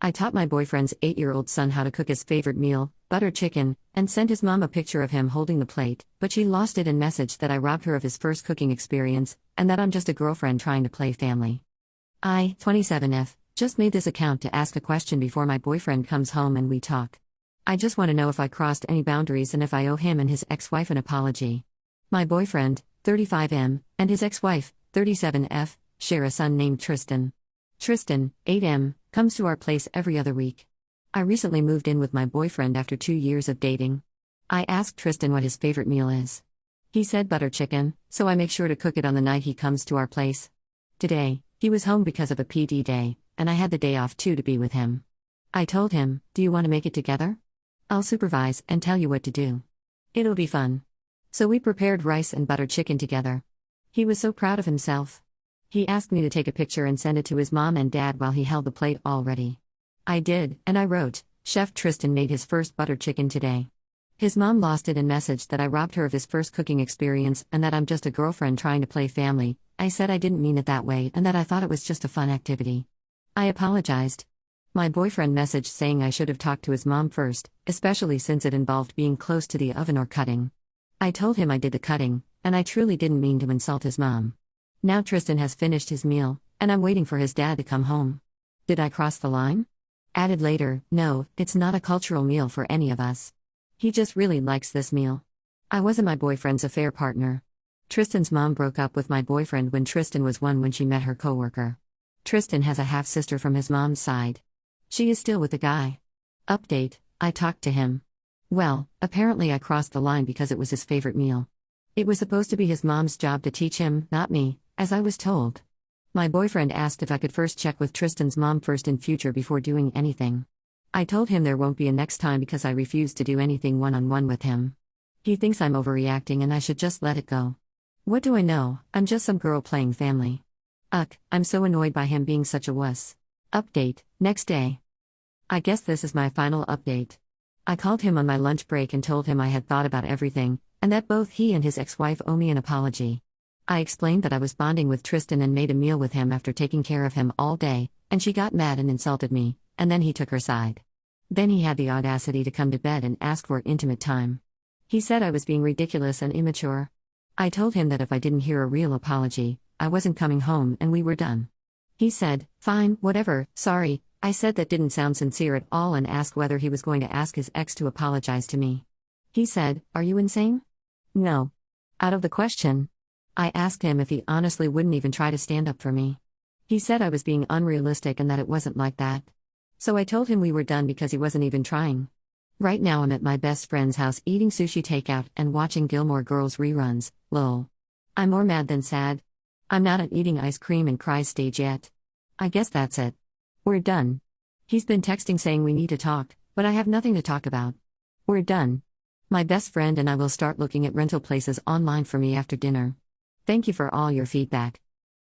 I taught my boyfriend's 8-year-old son how to cook his favorite meal, butter chicken, and sent his mom a picture of him holding the plate, but she lost it and messaged that I robbed her of his first cooking experience, and that I'm just a girlfriend trying to play family. I, 27F, just made this account to ask a question before my boyfriend comes home and we talk. I just want to know if I crossed any boundaries and if I owe him and his ex-wife an apology. My boyfriend, 35M, and his ex-wife, 37F, share a son named Tristan. Tristan, 8M, comes to our place every other week. I recently moved in with my boyfriend after 2 years of dating. I asked Tristan what his favorite meal is. He said butter chicken, so I make sure to cook it on the night he comes to our place. Today, he was home because of a PD day, and I had the day off too to be with him. I told him, "Do you want to make it together? I'll supervise and tell you what to do. It'll be fun." So we prepared rice and butter chicken together. He was so proud of himself. He asked me to take a picture and send it to his mom and dad while he held the plate all ready. I did, and I wrote, "Chef Tristan made his first butter chicken today." His mom lost it and messaged that I robbed her of his first cooking experience and that I'm just a girlfriend trying to play family. I said I didn't mean it that way and that I thought it was just a fun activity. I apologized. My boyfriend messaged saying I should have talked to his mom first, especially since it involved being close to the oven or cutting. I told him I did the cutting, and I truly didn't mean to insult his mom. Now Tristan has finished his meal, and I'm waiting for his dad to come home. Did I cross the line? Added later, no, it's not a cultural meal for any of us. He just really likes this meal. I wasn't my boyfriend's affair partner. Tristan's mom broke up with my boyfriend when Tristan was 1 when she met her coworker. Tristan has a half-sister from his mom's side. She is still with the guy. Update, I talked to him. Well, apparently I crossed the line because it was his favorite meal. It was supposed to be his mom's job to teach him, not me, as I was told. My boyfriend asked if I could first check with Tristan's mom first in future before doing anything. I told him there won't be a next time because I refuse to do anything one-on-one with him. He thinks I'm overreacting and I should just let it go. What do I know? I'm just some girl playing family. I'm so annoyed by him being such a wuss. Update, next day. I guess this is my final update. I called him on my lunch break and told him I had thought about everything, and that both he and his ex-wife owe me an apology. I explained that I was bonding with Tristan and made a meal with him after taking care of him all day, and she got mad and insulted me, and then he took her side. Then he had the audacity to come to bed and ask for intimate time. He said I was being ridiculous and immature. I told him that if I didn't hear a real apology, I wasn't coming home and we were done. He said, "Fine, whatever, sorry." I said that didn't sound sincere at all and asked whether he was going to ask his ex to apologize to me. He said, "Are you insane?" No. Out of the question. I asked him if he honestly wouldn't even try to stand up for me. He said I was being unrealistic and that it wasn't like that. So I told him we were done because he wasn't even trying. Right now I'm at my best friend's house eating sushi takeout and watching Gilmore Girls reruns, lol. I'm more mad than sad. I'm not at eating ice cream and cries stage yet. I guess that's it. We're done. He's been texting saying we need to talk, but I have nothing to talk about. We're done. My best friend and I will start looking at rental places online for me after dinner. Thank you for all your feedback.